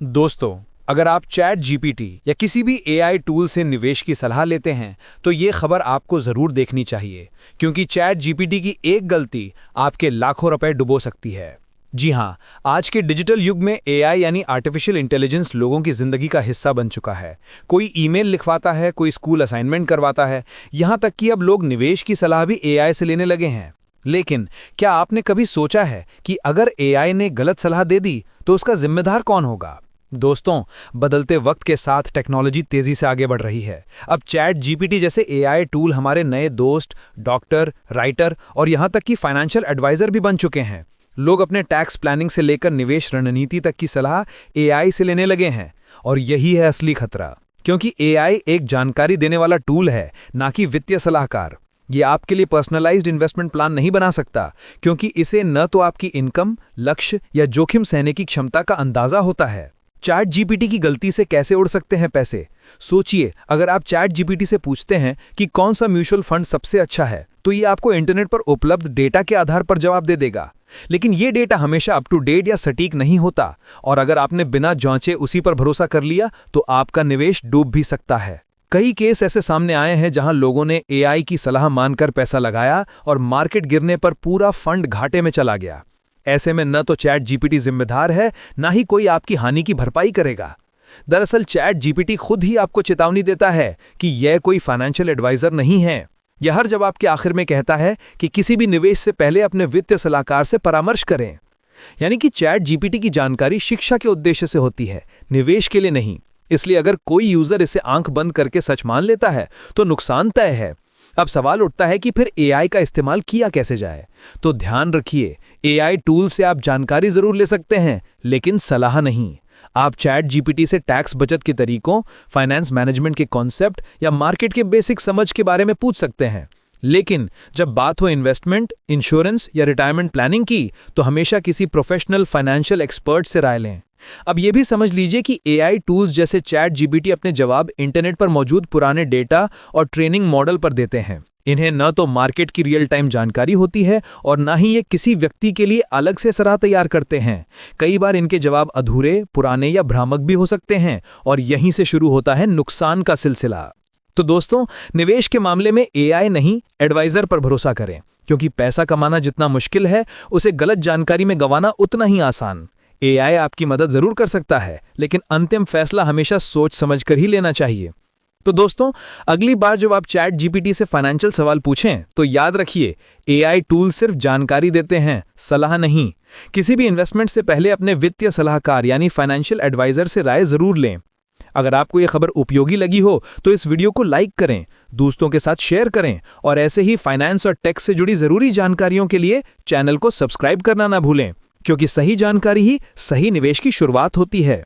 दोस्तों, अगर आप चैट जीपीटी या किसी भी एआई टूल से निवेश की सलाह लेते हैं तो ये खबर आपको ज़रूर देखनी चाहिए, क्योंकि चैट जीपीटी की एक गलती आपके लाखों रुपए डुबो सकती है। जी हाँ, आज के डिजिटल युग में एआई यानी आर्टिफिशियल इंटेलिजेंस लोगों की ज़िंदगी का हिस्सा बन चुका है। कोई ईमेल लिखवाता है, कोई स्कूल असाइनमेंट करवाता है, यहाँ तक कि अब लोग निवेश की सलाह भी एआई से लेने लगे हैं। लेकिन क्या आपने कभी सोचा है कि अगर एआई ने गलत सलाह दे दी तो उसका जिम्मेदार कौन होगा? दोस्तों, बदलते वक्त के साथ टेक्नोलॉजी तेजी से आगे बढ़ रही है। अब चैट जीपीटी जैसे एआई टूल हमारे नए दोस्त, डॉक्टर, राइटर और यहाँ तक कि फाइनेंशियल एडवाइजर भी बन चुके हैं। लोग अपने टैक्स प्लानिंग से लेकर निवेश रणनीति तक की सलाह एआई से लेने लगे हैं, और यही है असली खतरा, क्योंकि एआई एक जानकारी देने वाला टूल है, ना कि वित्तीय सलाहकार। ये आपके लिए पर्सनलाइज्ड इन्वेस्टमेंट प्लान नहीं बना सकता, क्योंकि इसे न तो आपकी इनकम, लक्ष्य या जोखिम सहने की क्षमता का अंदाजा होता है। चैट जीपीटी की गलती से कैसे उड़ सकते हैं पैसे? सोचिए, अगर आप चैट जीपीटी से पूछते हैं कि कौन सा म्यूचुअल फंड सबसे अच्छा है, तो ये आपको इंटरनेट पर उपलब्ध डेटा के आधार पर जवाब दे देगा। लेकिन ये डेटा हमेशा अप टू डेट या सटीक नहीं होता, और अगर आपने बिना जांचे उसी पर भरोसा कर लिया तो आपका निवेश डूब भी सकता है। कई केस ऐसे सामने आए हैं जहां लोगों ने एआई की सलाह मानकर पैसा लगाया और मार्केट गिरने पर पूरा फंड घाटे में चला गया। ऐसे में न तो चैट जीपीटी जिम्मेदार है, ना ही कोई आपकी हानि की भरपाई करेगा। दरअसल चैट जीपीटी खुद ही आपको चेतावनी देता है कि यह कोई फाइनेंशियल एडवाइजर नहीं है। यह हर जवाब के आखिर में कहता है कि किसी भी निवेश से पहले अपने वित्तीय सलाहकार से परामर्श करें। यानी कि चैट जीपीटी की जानकारी शिक्षा के उद्देश्य से होती है, निवेश के लिए नहीं। इसलिए अगर कोई यूजर इसे आंख बंद करके सच मान लेता है तो नुकसान तय है। अब सवाल उठता है कि फिर एआई का इस्तेमाल किया कैसे जाए? तो ध्यान रखिए, एआई टूल से आप जानकारी जरूर ले सकते हैं, लेकिन सलाह नहीं। आप चैट जीपीटी से टैक्स बचत के तरीकों, फाइनेंस मैनेजमेंट के कॉन्सेप्ट या मार्केट के बेसिक समझ के बारे में पूछ सकते हैं। लेकिन जब बात हो इन्वेस्टमेंट, इंश्योरेंस या रिटायरमेंट प्लानिंग की, तो हमेशा किसी प्रोफेशनल फाइनेंशियल एक्सपर्ट से राय लें। अब यह भी समझ लीजिए कि एआई टूल्स जैसे चैट जीपीटी अपने जवाब इंटरनेट पर मौजूद पुराने डेटा और ट्रेनिंग मॉडल पर देते हैं। इन्हें न तो मार्केट की रियल टाइम जानकारी होती है और ना ही ये किसी व्यक्ति के लिए अलग से सलाह तैयार करते हैं। कई बार इनके जवाब अधूरे, पुराने या भ्रामक भी हो सकते हैं, और यहीं से शुरू होता है नुकसान का सिलसिला। तो दोस्तों, निवेश के मामले में एआई नहीं, एडवाइजर पर भरोसा करें, क्योंकि पैसा कमाना जितना मुश्किल है, उसे गलत जानकारी में गंवाना उतना ही आसान। एआई आपकी मदद जरूर कर सकता है, लेकिन अंतिम फैसला हमेशा सोच समझकर ही लेना चाहिए। तो दोस्तों, अगली बार जब आप चैट जीपीटी से फाइनेंशियल सवाल पूछें तो याद रखिए, एआई टूल सिर्फ जानकारी देते हैं, सलाह नहीं। किसी भी इन्वेस्टमेंट से पहले अपने वित्तीय सलाहकार यानी फाइनेंशियल एडवाइजर से राय जरूर लें। अगर आपको यह खबर उपयोगी लगी हो तो इस वीडियो को लाइक करें, दोस्तों के साथ शेयर करें, और ऐसे ही फाइनेंस और टेक से जुड़ी जरूरी जानकारियों के लिए चैनल को सब्सक्राइब करना ना भूलें, क्योंकि सही जानकारी ही सही निवेश की शुरुआत होती है।